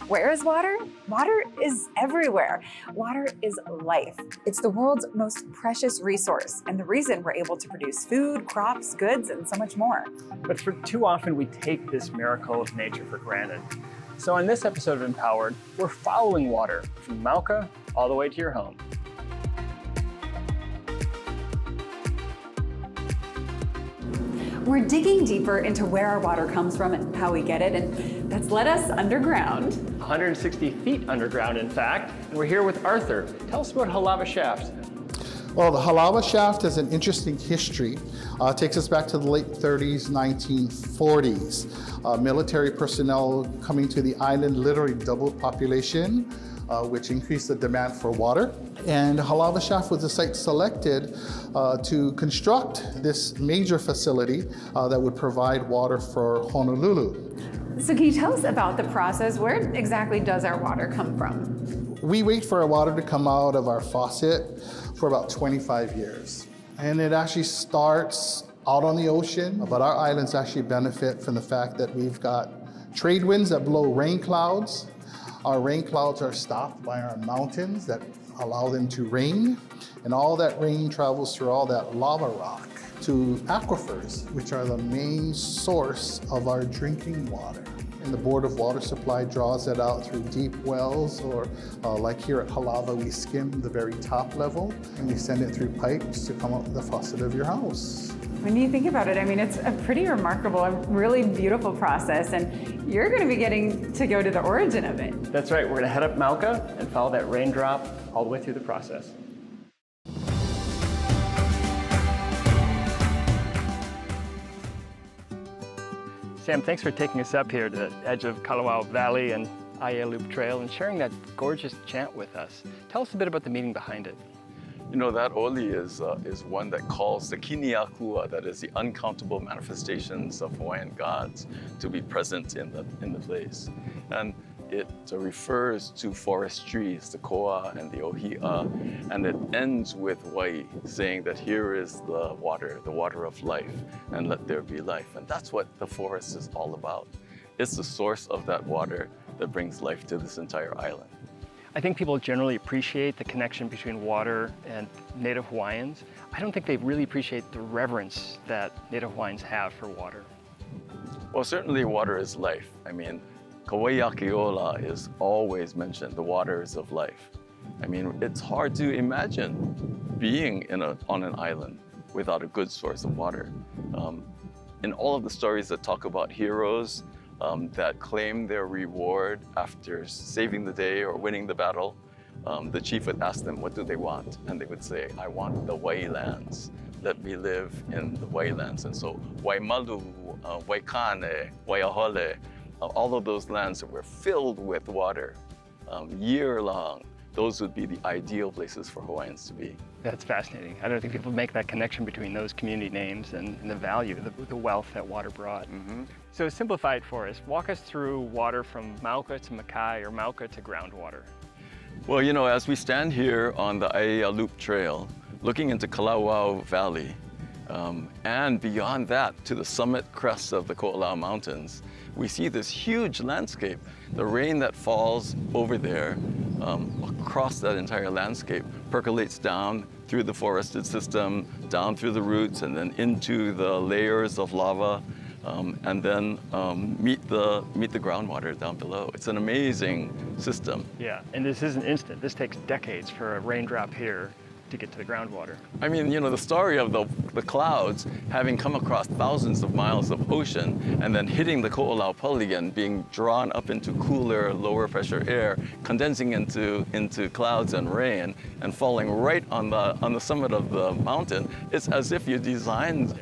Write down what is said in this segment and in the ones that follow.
Where is water? Water is everywhere. Water is life. It's the world's most precious resource and the reason we're able to produce food, crops, goods, and so much more. But for too often we take this miracle of nature for granted. So on this episode of Empowered, we're following water from mauka all the way to your home. We're digging deeper into where our water comes from and how we get it, and that's led us underground. 160 feet underground, in fact. And we're here with Arthur. Tell us about Halawa Shaft. Well, the Halawa Shaft has an interesting history. It takes us back to the late 30s, 1940s. Military personnel coming to the island literally doubled population, which increased the demand for water. And Halawa Shaft was the site selected to construct this major facility that would provide water for Honolulu. So can you tell us about the process? Where exactly does our water come from? We wait for our water to come out of our faucet for about 25 years. And it actually starts out on the ocean, but our islands actually benefit from the fact that we've got trade winds that blow rain clouds. Our rain clouds are stopped by our mountains that allow them to rain, and all that rain travels through all that lava rock to aquifers, which are the main source of our drinking water. And the Board of Water Supply draws it out through deep wells, or like here at Halawa, we skim the very top level, and we send it through pipes to come up the faucet of your house. When you think about it, I mean, it's a pretty remarkable, really beautiful process, and you're going to be getting to go to the origin of it. That's right, we're going to head up mauka and follow that raindrop all the way through the process. Sam, thanks for taking us up here to the edge of Kalawao Valley and Aiea Loop Trail and sharing that gorgeous chant with us. Tell us a bit about the meaning behind it. You know, that oli is one that calls the kiniakua, that is the uncountable manifestations of Hawaiian gods, to be present in the place. And it refers to forest trees, the koa and the ohia, and it ends with wai, saying that here is the water of life, and let there be life. And that's what the forest is all about. It's the source of that water that brings life to this entire island. I think people generally appreciate the connection between water and Native Hawaiians. I don't think they really appreciate the reverence that Native Hawaiians have for water. Well, certainly water is life. I mean, Kauai'akeola is always mentioned, the waters of life. I mean, it's hard to imagine being on an island without a good source of water. In all of the stories that talk about heroes that claim their reward after saving the day or winning the battle, the chief would ask them, what do they want? And they would say, I want the Wai lands. Let me live in the Wai lands. And so Waimalu, Waikane, Waiahole, all of those lands that were filled with water year-long, those would be the ideal places for Hawaiians to be. That's fascinating. I don't think people make that connection between those community names and the value, the wealth that water brought. Mm-hmm. So simplify it for us. Walk us through water from mauka to makai or mauka to groundwater. Well, you know, as we stand here on the Aiea Loop Trail, looking into Kalawao Valley, and beyond that to the summit crest of the Ko'olau Mountains, we see this huge landscape. The rain that falls over there across that entire landscape percolates down through the forested system, down through the roots, and then into the layers of lava, and then meet the groundwater down below. It's an amazing system. Yeah, and this isn't instant. This takes decades for a raindrop here to get to the groundwater. I mean, you know, the story of the clouds having come across thousands of miles of ocean and then hitting the Ko'olau polygon, being drawn up into cooler, lower pressure air, condensing into clouds and rain, and falling right on the summit of the mountain. It's as if you designed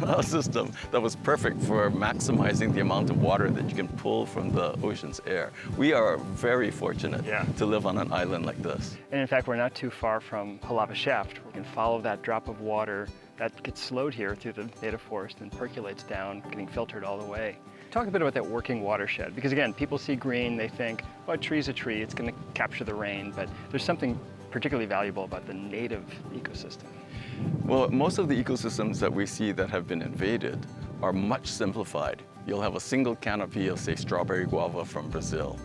a system that was perfect for maximizing the amount of water that you can pull from the ocean's air. We are very fortunate to live on an island like this. And in fact, we're not too far from Halawa Shaft. We can follow that drop of water that gets slowed here through the native forest and percolates down, getting filtered all the way. Talk a bit about that working watershed, because again, people see green, they think, well, a tree's a tree, it's going to capture the rain, but there's something particularly valuable about the native ecosystem. Well, most of the ecosystems that we see that have been invaded are much simplified. You'll have a single canopy of, say, strawberry guava from Brazil.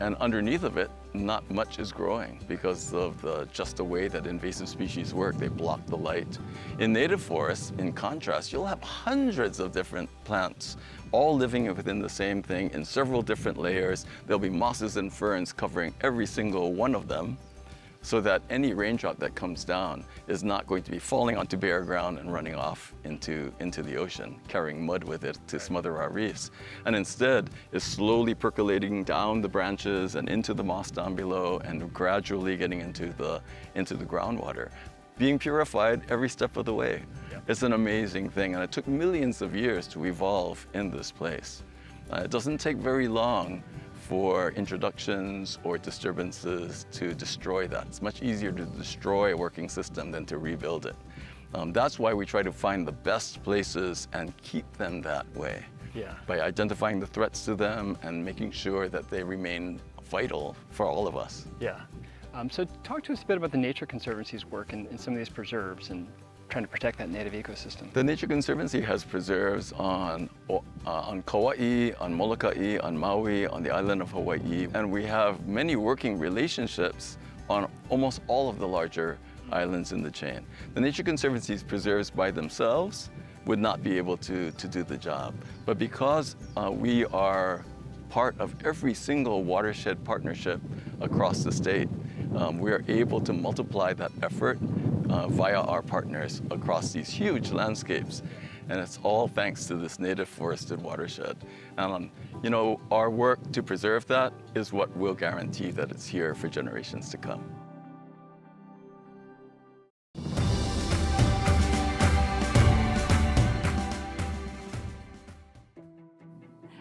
And underneath of it, not much is growing because of just the way that invasive species work. They block the light. In native forests, in contrast, you'll have hundreds of different plants, all living within the same thing in several different layers. There'll be mosses and ferns covering every single one of them, so that any raindrop that comes down is not going to be falling onto bare ground and running off into the ocean, carrying mud with it to smother our reefs. And instead is slowly percolating down the branches and into the moss down below and gradually getting into the groundwater, being purified every step of the way. It's an amazing thing, and it took millions of years to evolve in this place. It doesn't take very long for introductions or disturbances to destroy that. It's much easier to destroy a working system than to rebuild it. That's why we try to find the best places and keep them that way. By identifying the threats to them and making sure that they remain vital for all of us. So talk to us a bit about the Nature Conservancy's work in some of these preserves and trying to protect that native ecosystem. The Nature Conservancy has preserves on Kauai, on Molokai, on Maui, on the island of Hawaii, and we have many working relationships on almost all of the larger islands in the chain. The Nature Conservancy's preserves by themselves would not be able to do the job, but because we are part of every single watershed partnership across the state, we are able to multiply that effort via our partners across these huge landscapes. And it's all thanks to this native forested watershed. And you know, our work to preserve that is what will guarantee that it's here for generations to come.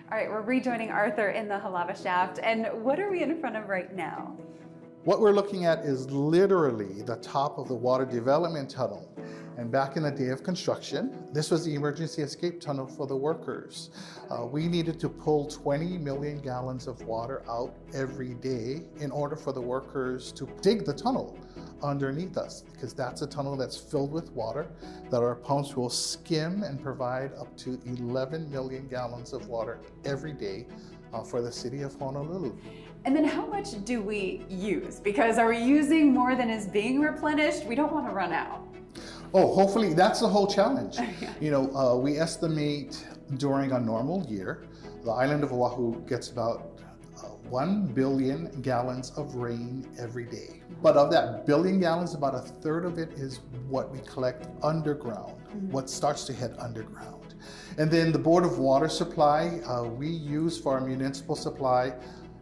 All right, we're rejoining Arthur in the Halawa Shaft. And what are we in front of right now? What we're looking at is literally the top of the water development tunnel. And back in the day of construction, this was the emergency escape tunnel for the workers. We needed to pull 20 million gallons of water out every day in order for the workers to dig the tunnel underneath us, because that's a tunnel that's filled with water that our pumps will skim and provide up to 11 million gallons of water every day for the city of Honolulu. And then how much do we use? Because are we using more than is being replenished? We don't want to run out. Oh, hopefully that's the whole challenge. You know, we estimate during a normal year, the island of Oahu gets about 1 billion gallons of rain every day. But of that billion gallons, about a third of it is what we collect underground, what starts to head underground. And then the Board of Water Supply, we use for our municipal supply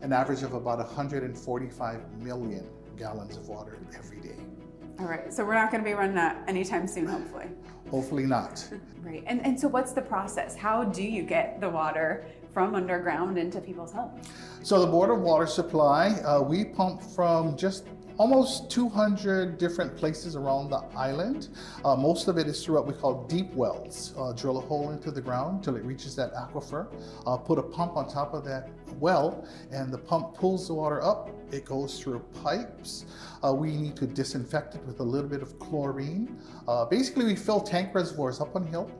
an average of about 145 million gallons of water every day. All right, so we're not going to be running out anytime soon, hopefully. Hopefully not. Right, and so what's the process? How do you get the water from underground into people's homes? So the Board of Water Supply, we pump from just almost 200 different places around the island. Most of it is through what we call deep wells. Drill a hole into the ground till it reaches that aquifer, put a pump on top of that well, and the pump pulls the water up. It goes through pipes. We need to disinfect it with a little bit of chlorine. Basically, we fill tank reservoirs up on hill,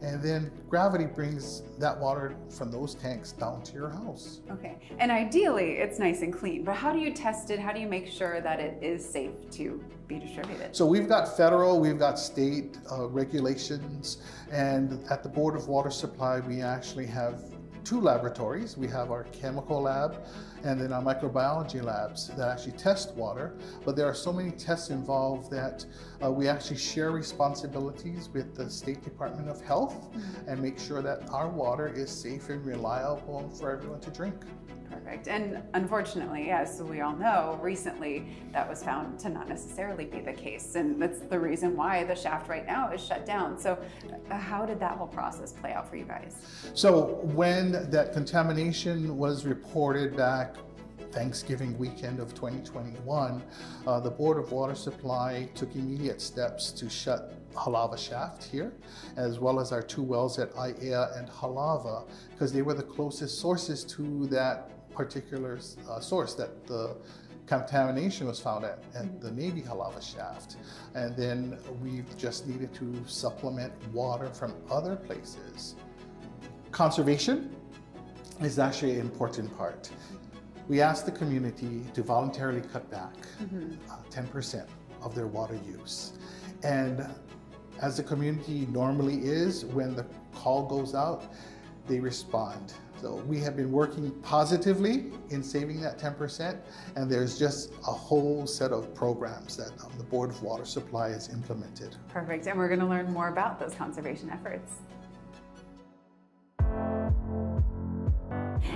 and then gravity brings that water from those tanks down to your house. Okay, and ideally it's nice and clean, but how do you test it? How do you make sure that it is safe to be distributed? So we've got federal, we've got state regulations, and at the Board of Water Supply, we actually have two laboratories. We have our chemical lab and then our microbiology labs that actually test water. But there are so many tests involved that we actually share responsibilities with the State Department of Health and make sure that our water is safe and reliable for everyone to drink. Perfect. And unfortunately, as we all know, recently that was found to not necessarily be the case. And that's the reason why the shaft right now is shut down. So how did that whole process play out for you guys? So when that contamination was reported back Thanksgiving weekend of 2021, the Board of Water Supply took immediate steps to shut Halawa Shaft here, as well as our two wells at Aiea and Halawa, because they were the closest sources to that particular source that the contamination was found at the Navy Halawa Shaft. And then we just needed to supplement water from other places. Conservation is actually an important part. We asked the community to voluntarily cut back 10% of their water use. And as the community normally is, when the call goes out, they respond. So we have been working positively in saving that 10%, and there's just a whole set of programs that the Board of Water Supply has implemented. Perfect. And we're going to learn more about those conservation efforts.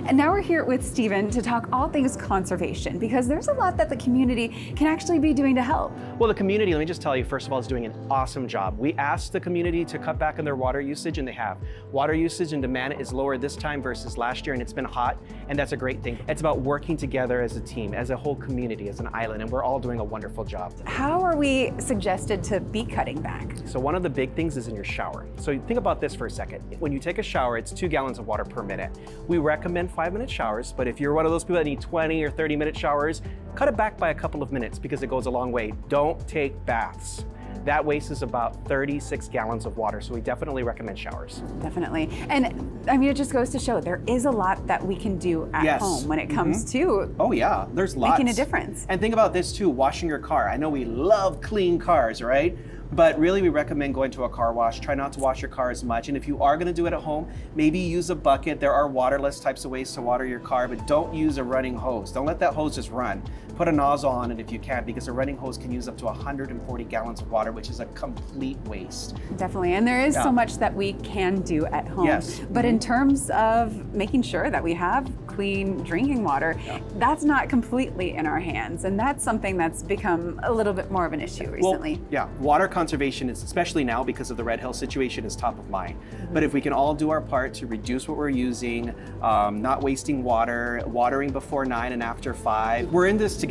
And now we're here with Stephen to talk all things conservation, because there's a lot that the community can actually be doing to help. Well, the community, let me just tell you, first of all, is doing an awesome job. We asked the community to cut back on their water usage, and they have. Water usage and demand is lower this time versus last year, and it's been hot, and that's a great thing. It's about working together as a team, as a whole community, as an island, and we're all doing a wonderful job. How are we suggested to be cutting back? So one of the big things is in your shower. So think about this for a second. When you take a shower, it's 2 gallons of water per minute. We recommend 5-minute showers, but if you're one of those people that need 20 or 30-minute showers, cut it back by a couple of minutes because it goes a long way. Don't take baths. That wastes about 36 gallons of water, so we definitely recommend showers. Definitely. And I mean, it just goes to show there is a lot that we can do at home when it comes to Oh yeah, there's lots. making a difference. And think about this too, washing your car. I know we love clean cars, right? But really we recommend going to a car wash. Try not to wash your car as much. And if you are gonna do it at home, maybe use a bucket. There are waterless types of ways to water your car, but don't use a running hose. Don't let that hose just run. Put a nozzle on it if you can, because a running hose can use up to 140 gallons of water, which is a complete waste. Definitely, and there is so much that we can do at home. Yes. But in terms of making sure that we have clean drinking water, that's not completely in our hands. And that's something that's become a little bit more of an issue recently. Well, yeah, water conservation is, especially now because of the Red Hill situation, is top of mind. But if we can all do our part to reduce what we're using, not wasting water, watering before 9 and after 5, we're in this together.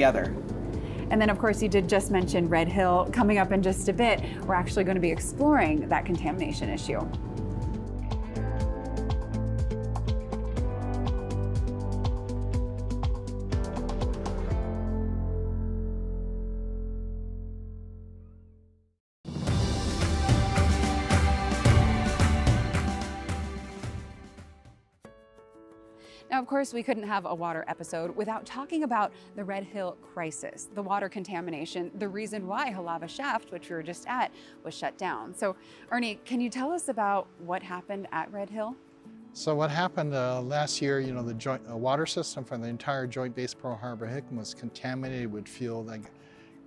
And then of course you did just mention Red Hill. Coming up in just a bit, we're actually going to be exploring that contamination issue. Now, of course, we couldn't have a water episode without talking about the Red Hill crisis, the water contamination, the reason why Halawa Shaft, which we were just at, was shut down. So, Ernie, can you tell us about what happened at Red Hill? So what happened last year, you know, the joint water system for the entire Joint Base Pearl Harbor-Hickam was contaminated with fuel. Like,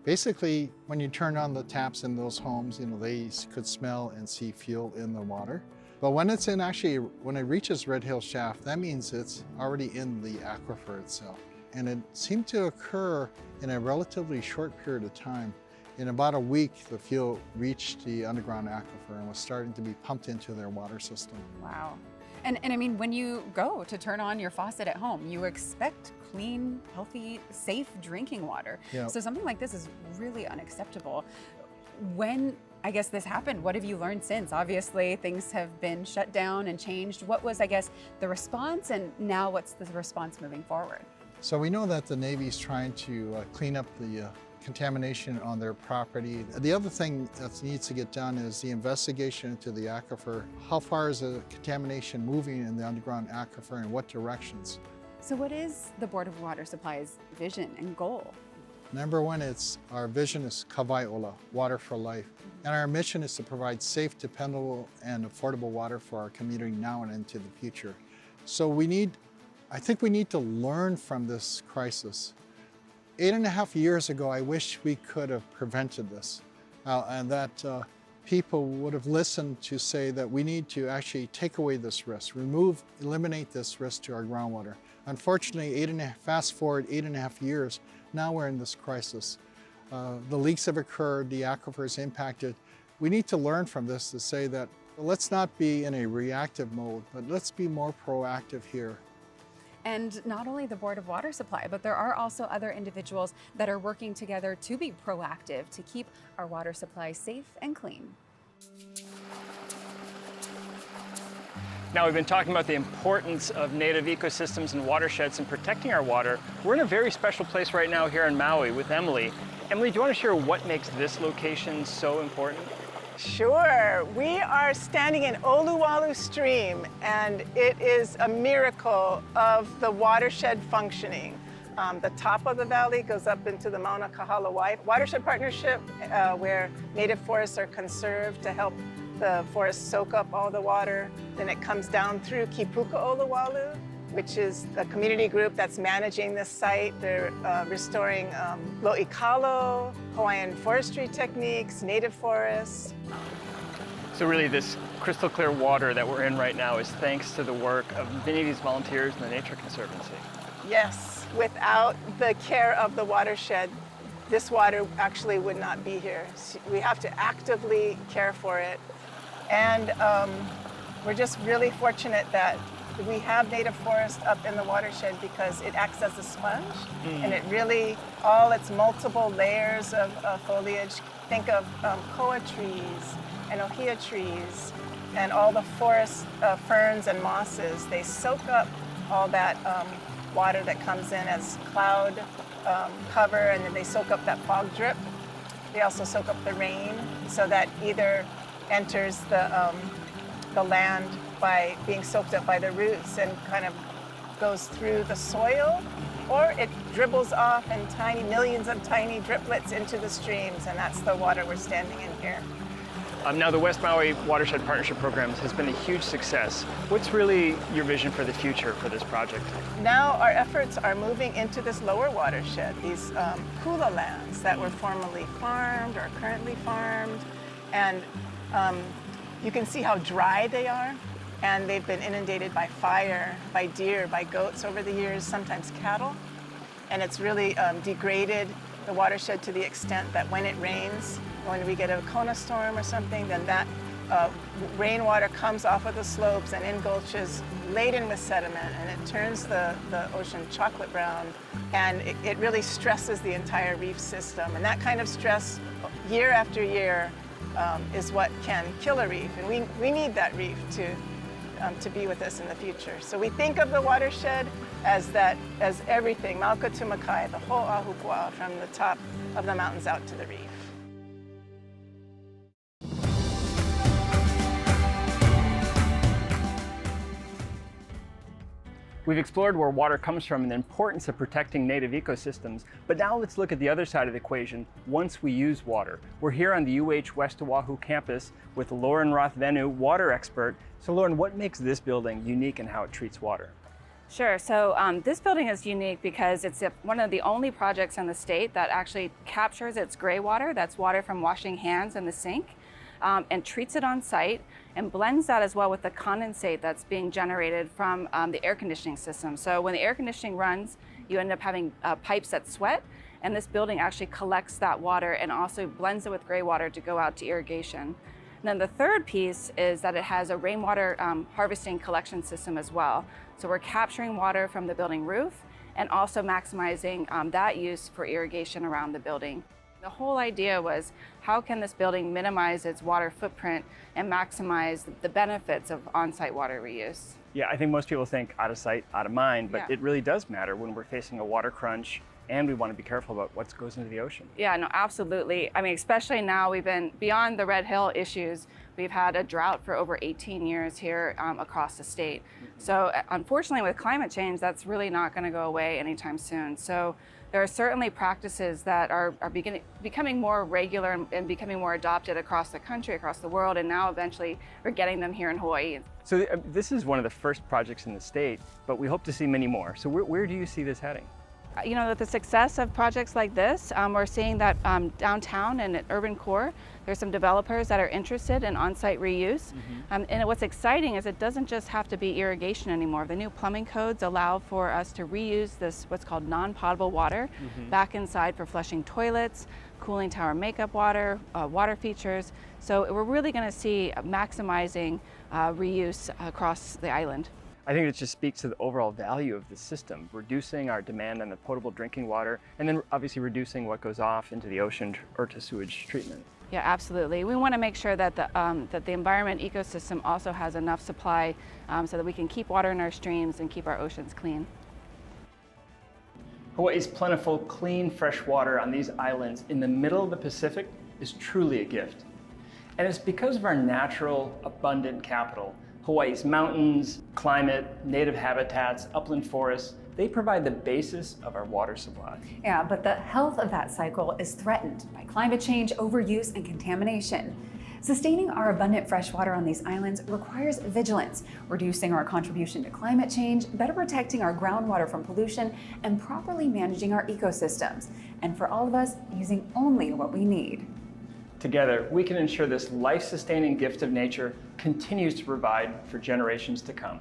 basically, when you turn on the taps in those homes, you know, they could smell and see fuel in the water. But when it's in when it reaches Red Hill Shaft, that means it's already in the aquifer itself. And it seemed to occur in a relatively short period of time. In about a week, the fuel reached the underground aquifer and was starting to be pumped into their water system. Wow. And I mean, when you go to turn on your faucet at home, you expect clean, healthy, safe drinking water. Yeah. So something like this is really unacceptable. When, I guess, this happened, what have you learned since? Obviously, things have been shut down and changed. What was, I guess, the response, and now what's the response moving forward? So we know that the Navy's trying to clean up the contamination on their property. The other thing that needs to get done is the investigation into the aquifer. How far is the contamination moving in the underground aquifer, and what directions? So what is the Board of Water Supply's vision and goal? Number one, our vision is Kawai'ola, water for life. And our mission is to provide safe, dependable, and affordable water for our community now and into the future. So I think we need to learn from this crisis. 8.5 years ago, I wish we could have prevented this and that people would have listened to say that we need to actually take away this risk, eliminate this risk to our groundwater. Unfortunately, fast forward 8.5 years, now we're in this crisis. The leaks have occurred, the aquifer is impacted. We need to learn from this to say that let's not be in a reactive mode, but let's be more proactive here. And not only the Board of Water Supply, but there are also other individuals that are working together to be proactive to keep our water supply safe and clean. Now, we've been talking about the importance of native ecosystems and watersheds and protecting our water. We're in a very special place right now here in Maui with Emily. Emily, do you want to share what makes this location so important? Sure. We are standing in Olowalu Stream, and it is a miracle of the watershed functioning. The top of the valley goes up into the Mauna Hawai'i watershed partnership, where native forests are conserved to help the forest soak up all the water. Then it comes down through Kipuka Olowalu, which is the community group that's managing this site. They're restoring lo'ikalo, Hawaiian forestry techniques, native forests. So really this crystal clear water that we're in right now is thanks to the work of many of these volunteers in the Nature Conservancy. Yes, without the care of the watershed, this water actually would not be here. We have to actively care for it. And we're just really fortunate that we have native forest up in the watershed because it acts as a sponge, and it really, all its multiple layers of foliage, think of koa trees and ohia trees and all the forest ferns and mosses, they soak up all that water that comes in as cloud cover, and then they soak up that fog drip. They also soak up the rain, so that either enters the land by being soaked up by the roots and kind of goes through the soil, or it dribbles off in millions of tiny driplets into the streams, and that's the water we're standing in here. Now the West Maui Watershed Partnership Program has been a huge success. What's really your vision for the future for this project? Now our efforts are moving into this lower watershed, these kula lands that were formerly farmed or currently farmed, and you can see how dry they are. And they've been inundated by fire, by deer, by goats over the years, sometimes cattle. And it's really degraded the watershed to the extent that when it rains, when we get a Kona storm or something, then that rainwater comes off of the slopes and in gulches laden with sediment, and it turns the ocean chocolate brown, and it really stresses the entire reef system. And that kind of stress, year after year, is what can kill a reef. And we need that reef to be with us in the future. So we think of the watershed as everything, mauka to makai, the whole ahupua, from the top of the mountains out to the reef. We've explored where water comes from and the importance of protecting native ecosystems, but now let's look at the other side of the equation once we use water. We're here on the UH West Oahu campus with Lauren Rothvenu, water expert. So Lauren, what makes this building unique in how it treats water? Sure, so this building is unique because it's one of the only projects in the state that actually captures its gray water, that's water from washing hands in the sink, and treats it on site and blends that as well with the condensate that's being generated from the air conditioning system. So when the air conditioning runs, you end up having pipes that sweat, and this building actually collects that water and also blends it with gray water to go out to irrigation. And then the third piece is that it has a rainwater harvesting collection system as well. So we're capturing water from the building roof and also maximizing that use for irrigation around the building. The whole idea was, how can this building minimize its water footprint and maximize the benefits of on-site water reuse? Yeah, I think most people think out of sight, out of mind, but Yeah. it really does matter when we're facing a water crunch and we want to be careful about what goes into the ocean. Yeah, no, absolutely. I mean, especially now we've been beyond the Red Hill issues. We've had a drought for over 18 years here across the state. So unfortunately with climate change, that's really not going to go away anytime soon. So There are certainly practices that are becoming more regular and becoming more adopted across the country, across the world, and now eventually we're getting them here in Hawaii. So this is one of the first projects in the state, but we hope to see many more. So where do you see this heading? You know, with the success of projects like this, we're seeing that downtown and at urban core, there's some developers that are interested in on-site reuse. And what's exciting is it doesn't just have to be irrigation anymore. The new plumbing codes allow for us to reuse this, what's called non-potable water, back inside for flushing toilets, cooling tower makeup water, water features. So we're really going to see maximizing reuse across the island. I think it just speaks to the overall value of the system, reducing our demand on the potable drinking water, and then obviously reducing what goes off into the ocean or to sewage treatment. Yeah, absolutely. We want to make sure that the environment ecosystem also has enough supply so that we can keep water in our streams and keep our oceans clean. Hawaii's plentiful, clean, fresh water on these islands in the middle of the Pacific is truly a gift. And it's because of our natural, abundant capital. Hawaii's mountains, climate, native habitats, upland forests, they provide the basis of our water supply. Yeah, but the health of that cycle is threatened by climate change, overuse, and contamination. Sustaining our abundant fresh water on these islands requires vigilance, reducing our contribution to climate change, better protecting our groundwater from pollution, and properly managing our ecosystems. And for all of us, using only what we need. Together, we can ensure this life-sustaining gift of nature continues to provide for generations to come.